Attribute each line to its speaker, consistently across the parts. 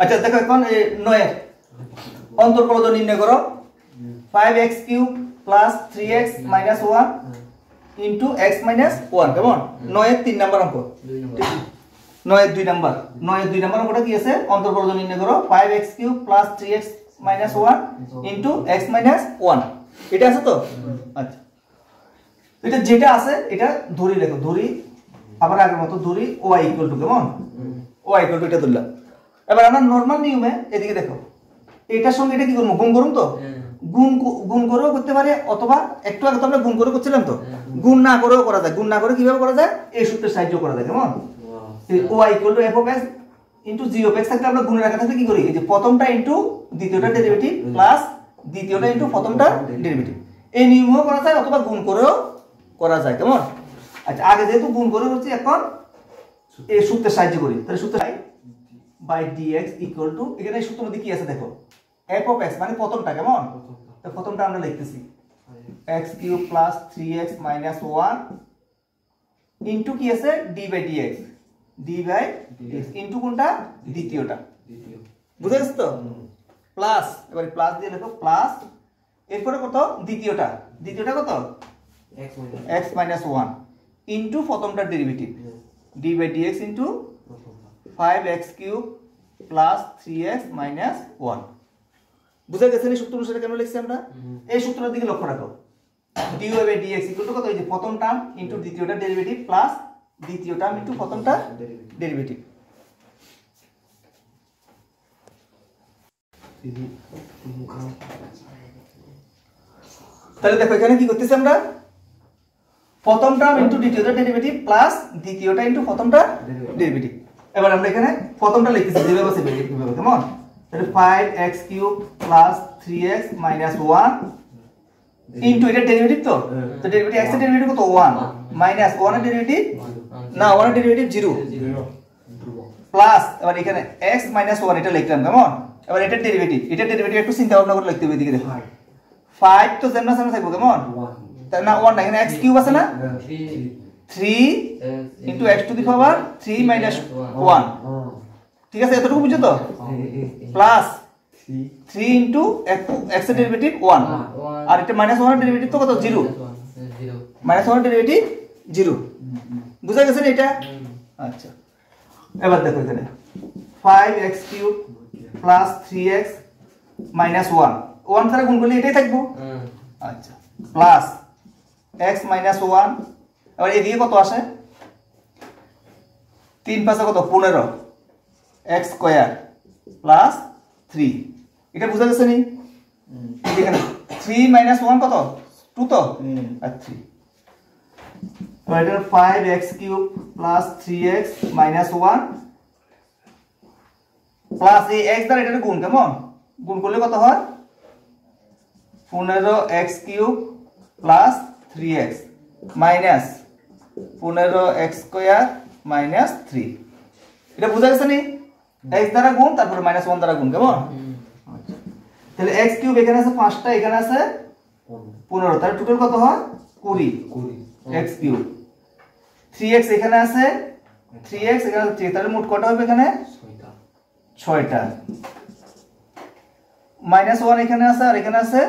Speaker 1: আচ্ছা দেখো এখন 9 এর অন্তর্কলজ নির্ণয় করো 5x³ + 3x - 1 ইনটু x - 1 কেমন 9 এর 3 নাম্বার অঙ্ক 9 এর 2 নাম্বার 9 এর 2 নাম্বার অঙ্কটা কি আছে অন্তর্কলজ নির্ণয় করো 5x³ + 3x - 1 ইনটু x - 1 এটা আছে তো আচ্ছা এটা যেটা আছে এটা ধরি লেখো ধরি আবার আগের মতো ধরি y = কেমন y = এটা ধরলাম এবার আমরা নরমাল নিয়মে এদিকে দেখো এটার সঙ্গে এটা কি করব গুণ করুম তো গুণ করেও করতে পারে অথবা একটু আগে তো আমরা গুণ করে করছিলাম তো গুণ না করেও করা যায় গুণ না করে কিভাবে করা যায় এই সূত্রের সাহায্যে করা যায় কেমন y = f(x) * g (x) থাকলে আমরা গুণের আকারে থাকলে কি করি এই যে প্রথমটা ইনটু দ্বিতীয়টা ডেরিভেটিভ প্লাস দ্বিতীয়টা ইনটু প্রথমটা ডেরিভেটিভ এই নিয়মও করা যায় অথবা গুণ করেও করা যায় কেমন আচ্ছা আগে যেহেতু গুণ করে করছি এখন এই সূত্রের সাহায্যে করি তাহলে সূত্র /dx = এখানে এই সূত্রের মধ্যে কি আছে দেখো f(x) মানে প্রথমটা কেমন তো প্রথমটা আমরা লিখতেছি x³ + 3x - 1 ইনটু কি আছে d/dx ইনটু কোনটা দ্বিতীয়টা বুঝা গেছে তো প্লাস এবারে প্লাস দিয়ে লেখো প্লাস এরপরে কত দ্বিতীয়টা কত x - 1 ইনটু প্রথমটা derivative d/dx into 5x³ + 3x - 1 বুঝা গেছে এই সূত্র অনুসারে কেন লিখছি আমরা এই সূত্রের দিকে লক্ষ্য রাখো dy/dx = কত এই যে প্রথম টার্ম ইনটু দ্বিতীয়টা ডেরিভেটিভ প্লাস দ্বিতীয় টার্ম ইনটু প্রথমটা ডেরিভেটিভ তাহলে দেখো এখানে কি করতেছি আমরা প্রথম টার্ম ইনটু দ্বিতীয়টা ডেরিভেটিভ প্লাস দ্বিতীয়টা ইনটু প্রথমটা ডেরিভেটিভ এবার আমরা এখানে প্রথমটা লিখতেছি যেভাবে আছে এইভাবে কেমন তাহলে 5x³ + 3x - 1 ইনটু এটা ডেরিভেটিভ তো ডেরিভেটিভ x এর ডেরিভেটিভ কত 1 মাইনাস 1 এর ডেরিভেটিভ না 1 এর ডেরিভেটিভ 0 প্লাস এবার এখানে x - 1 এটা লিখলাম কেমন এবার এটা ডেরিভেটিভ একটু চিন্তা ভাবনা করে লিখতে হবে এদিকে দেখো 5 তো জানা থাকবে কেমন তাই না 1 না এখানে x³ আছে না 3 ইনটু x টু দি পাওয়ার 3 - 1 ঠিক আছে এতটুকু বুঝছো তো প্লাস 3 ইনটু x এর ডেরিভেটিভ 1 আর এটা -1 এর ডেরিভেটিভ তো কত 0 -1 এর ডেরিভেটিভ 0 বুঝা গেছে না এটা আচ্ছা এবার দেখো এখানে 5x³ + 3x - 1 1 দ্বারা গুণ করলে এটাই থাকবো আচ্ছা প্লাস x - 1 এবার এদিকে কত আসে 3 5 কত 15 x² + 3 এটা বুঝা গেছে নি এখানে 3 - 1 কত 2 তো আর 3 এবার এটা 5x³ + 3x - 1 প্লাস এই x দ্বারা এটা গুণ কেমন গুণ করলে কত হয় 15x³ + 3x মাইনাস 15x² - 3 এটা বুঝা গেছে নি x দ্বারা গুণ তারপরে -1 দ্বারা গুণ কেমন আচ্ছা তাহলে x³ এখানে আছে 5টা এখানে আছে 15 তাহলে টোটাল কত হয় 20 x³ 3x এখানে আছে 3x এখানে আছে 3 তাহলে মোট কত হবে এখানে 6টা -1 এখানে আছে আর এখানে আছে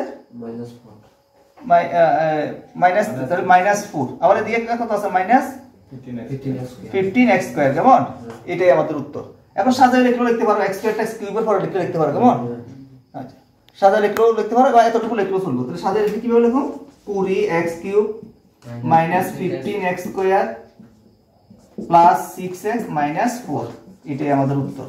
Speaker 1: মাইনাস তাহলে -4 আবার এদিকে কত আছে -15x² কেমন এটাই আমাদের উত্তর এখন সাজায় লিখলেও লিখতে পারো x² কিউবের পরে লিখতে পারো কেমন আচ্ছা সাজায় লিখলেও লিখতে পারো বা এতটুকু লিখলেও চলবে তাহলে সাজায় লিখে কিভাবে লিখো 20x³ - 15x² + 6x - 4 এটাই আমাদের উত্তর